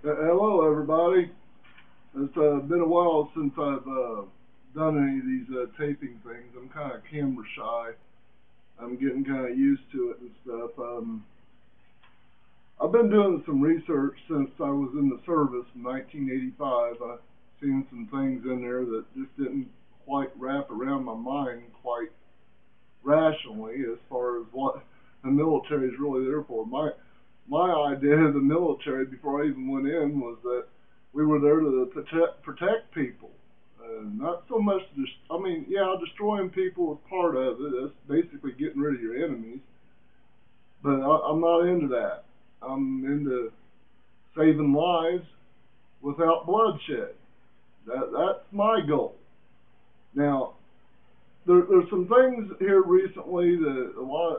Hello, everybody. It's been a while since I've done any of these taping things. I'm kind of camera shy. I'm getting kind of used to it and stuff. I've been doing some research since I was in the service in 1985. I've seen some things in there that just didn't quite wrap around my mind quite rationally as far as what the military is really there for. My idea of the military before I even went in was that we were there to protect people. Not so much, destroying people is part of it. That's basically getting rid of your enemies. But I'm not into that. I'm into saving lives without bloodshed. That's my goal. Now, there's some things here recently that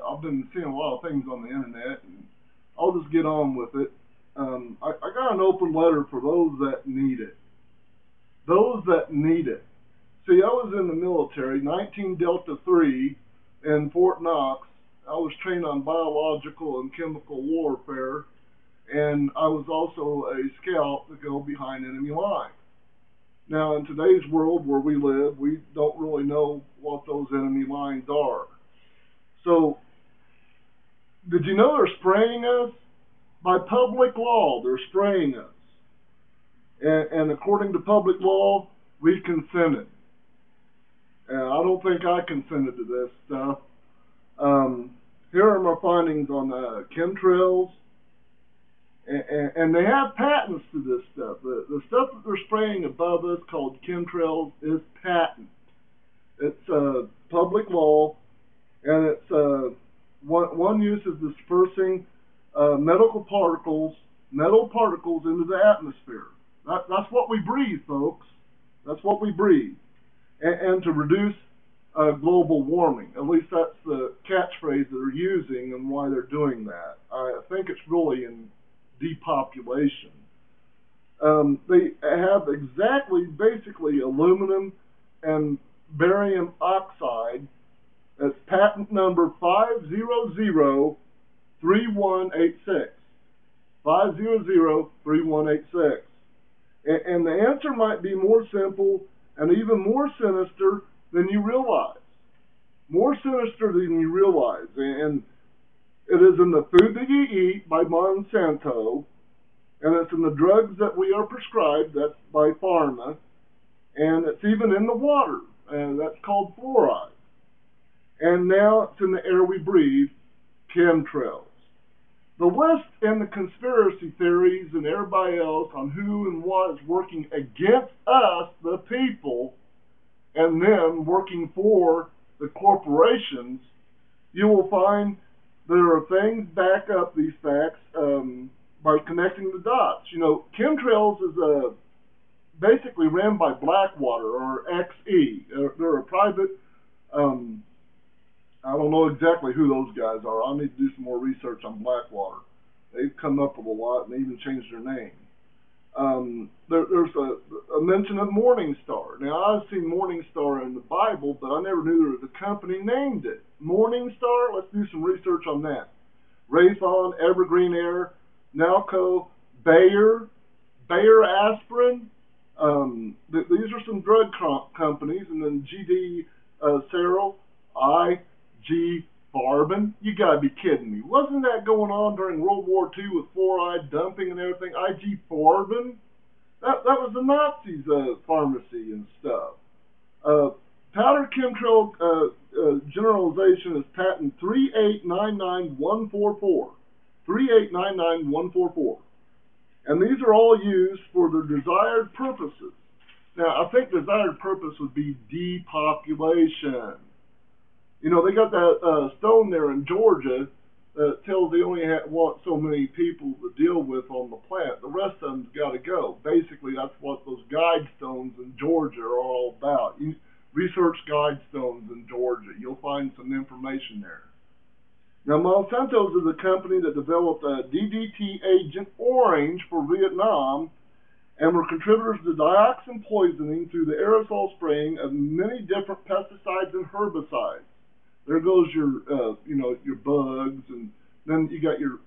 I've been seeing a lot of things on the internet, and I'll just get on with it. I got an open letter for those that need it. Those that need it. See, I was in the military, 19 Delta 3 in Fort Knox. I was trained on biological and chemical warfare, and I was also a scout to go behind enemy lines. Now, in today's world where we live, we don't really know what those enemy lines are. So, did you know they're spraying us? By public law, they're spraying us. And according to public law, we consented. And I don't think I consented to this stuff. Here are my findings on chemtrails. And they have patents to this stuff. The stuff that they're spraying above us called chemtrails is patent. It's public law, and it's one use is dispersing metal particles into the atmosphere. That's what we breathe, folks. That's what we breathe. And to reduce global warming. At least that's the catchphrase that they're using and why they're doing that. I think it's really in depopulation. They have basically aluminum and barium oxide. That's patent number 5003186. 5003186. And the answer might be more simple and even more sinister than you realize. More sinister than you realize. And it is in the food that you eat by Monsanto, and it's in the drugs that we are prescribed, that's by pharma, and it's even in the water, and that's called fluoride. And now it's in the air we breathe, chemtrails. The list and the conspiracy theories and everybody else on who and what is working against us, the people, and them working for the corporations, you will find there are things back up these facts by connecting the dots. You know, chemtrails is basically ran by Blackwater or XE. They're a private, I don't know exactly who those guys are. I'll need to do some more research on Blackwater. They've come up with a lot, and they even changed their name. There's a mention of Morningstar. Now, I've seen Morningstar in the Bible, but I never knew there was a company named it. Morningstar, let's do some research on that. Raytheon, Evergreen Air, Nalco, Bayer Aspirin. These are some drug companies, and then GD Searle, IG Farben. You gotta be kidding me. Wasn't that going on during World War II with fluoride dumping and everything? IG Farben? That was the Nazis' pharmacy and stuff. Powder chemtrail generalization is patent 3899144. 3899144. And these are all used for their desired purposes. Now, I think desired purpose would be depopulation. You know, they got that stone there in Georgia that tells they only want so many people to deal with on the planet. The rest of them's got to go. Basically, that's what those guide stones in Georgia are all about. You research guide stones in Georgia. You'll find some information there. Now, Monsanto's is a company that developed a DDT Agent Orange for Vietnam and were contributors to dioxin poisoning through the aerosol spraying of many different pesticides and herbicides. There goes your bugs, and then you got your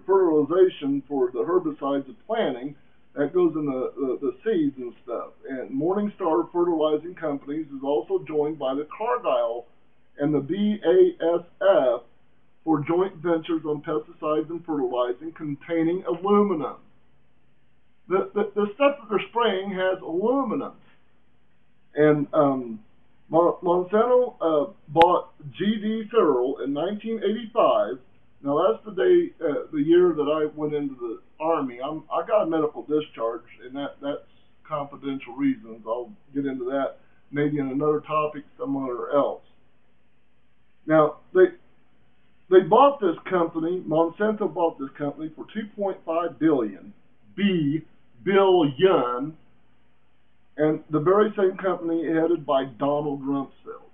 fertilization for the herbicides of planting. That goes in the seeds and stuff. And Morningstar Fertilizing Companies is also joined by the Cargill and the BASF for joint ventures on pesticides and fertilizing containing aluminum. The stuff that they're spraying has aluminum. And Monsanto bought G.D. Farrell in 1985. Now that's the year that I went into the Army. I got a medical discharge, and that's confidential reasons. I'll get into that maybe in another topic somewhere else. Now they bought this company. Monsanto bought this company for $2.5 billion, billion, and the very same company headed by Donald Rumsfeld.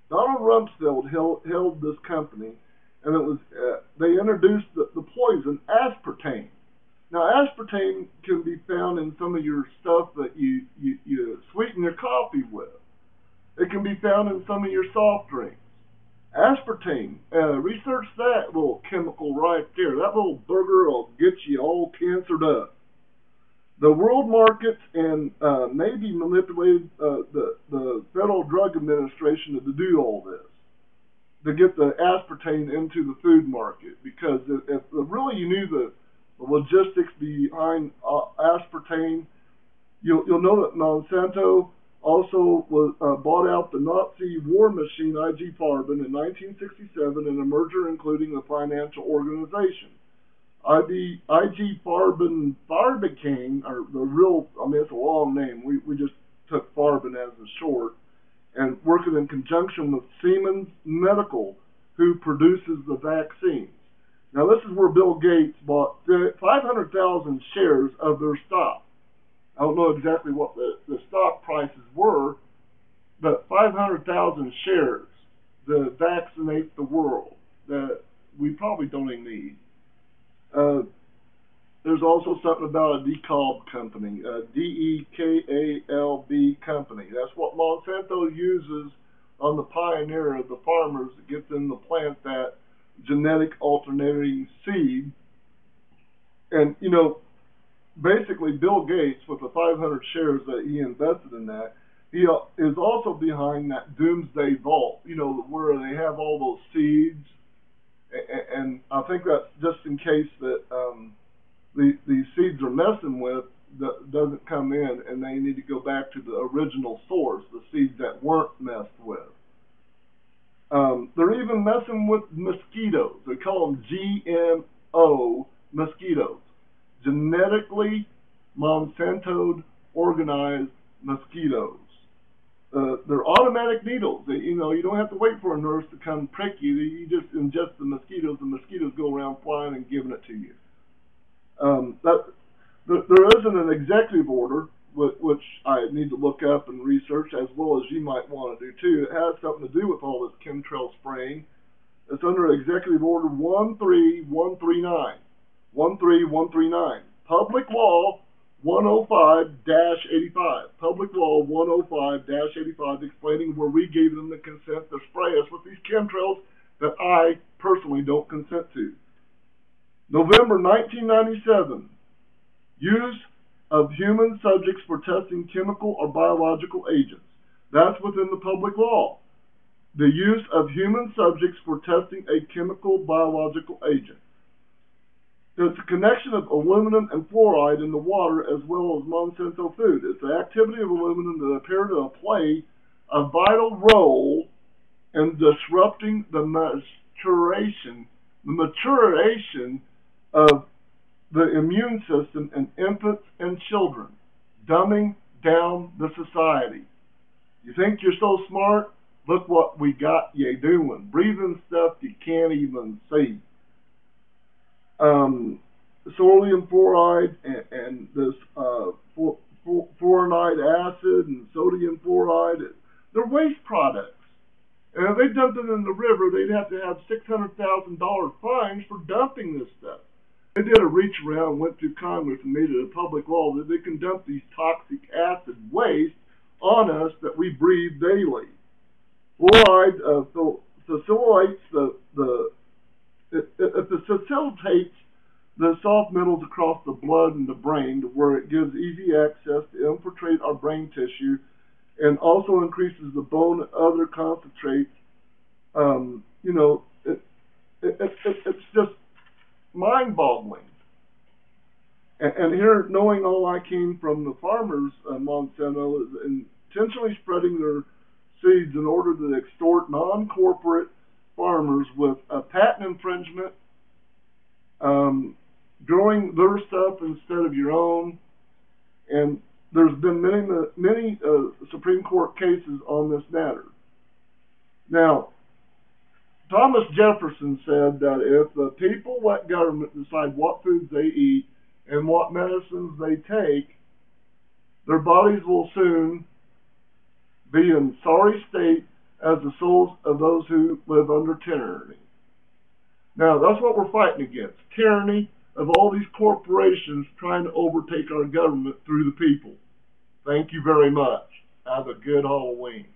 Donald Rumsfeld held this company. And it was they introduced the poison aspartame. Now, aspartame can be found in some of your stuff that you sweeten your coffee with. It can be found in some of your soft drinks. Aspartame, research that little chemical right there. That little burger will get you all cancered up. The world markets and maybe manipulated the Federal Drug Administration to do all this, to get the aspartame into the food market, because if really you knew the logistics behind aspartame, you'll know that Monsanto also was bought out the Nazi war machine IG Farben in 1967 in a merger including the financial organization. IG Farben Barbicane, or the real, I mean it's a long name, we just took Farben as a short, and working in conjunction with Siemens Medical, who produces the vaccines. Now, this is where Bill Gates bought 500,000 shares of their stock. I don't know exactly what the stock prices were, but 500,000 shares to vaccinate the world that we probably don't even need. There's also something about a dekalb company, a DEKALB company. That's what Monsanto uses on the Pioneer, the farmers that get them to plant that genetic alternating seed. And, you know, basically Bill Gates, with the 500 shares that he invested in that, he is also behind that doomsday vault, you know, where they have all those seeds. And I think that's just in case that these seeds are messing with doesn't come in, and they need to go back to the original source, the seeds that weren't messed with. They're even messing with mosquitoes. They call them GMO mosquitoes, genetically Monsanto organized mosquitoes. They're automatic needles. You know, you don't have to wait for a nurse to come prick you. You just ingest the mosquitoes go around flying and giving it to you. There isn't an executive order, which I need to look up and research, as well as you might want to do too. It has something to do with all this chemtrail spraying. It's under Executive Order 13139. 13139. Public Law 105-85. Public Law 105-85, explaining where we gave them the consent to spray us with these chemtrails that I personally don't consent to. November 1997. Use of human subjects for testing chemical or biological agents. That's within the public law. The use of human subjects for testing a chemical biological agent. There's a connection of aluminum and fluoride in the water as well as Monsanto food. It's the activity of aluminum that appear to play a vital role in disrupting the maturation of the immune system in infants and children, dumbing down the society. You think you're so smart? Look what we got you doing. Breathing stuff you can't even see. Sodium fluoride and this fluoride acid and sodium fluoride, they're waste products. And if they dumped it in the river, they'd have to have $600,000 fines for dumping this stuff. They did a reach around, went through Congress, and made it a public law that they can dump these toxic acid waste on us that we breathe daily. Fluoride facilitates it facilitates the soft metals across the blood and the brain, to where it gives easy access to infiltrate our brain tissue, and also increases the bone and other concentrates. You know, it's just mind-boggling. And here, knowing all I came from the farmers, Monsanto is intentionally spreading their seeds in order to extort non-corporate farmers with a patent infringement, growing their stuff instead of your own. And there's been many Supreme Court cases on this matter. Now, Thomas Jefferson said that if the people let government decide what foods they eat and what medicines they take, their bodies will soon be in sorry state as the souls of those who live under tyranny. Now, that's what we're fighting against, tyranny of all these corporations trying to overtake our government through the people. Thank you very much. Have a good Halloween.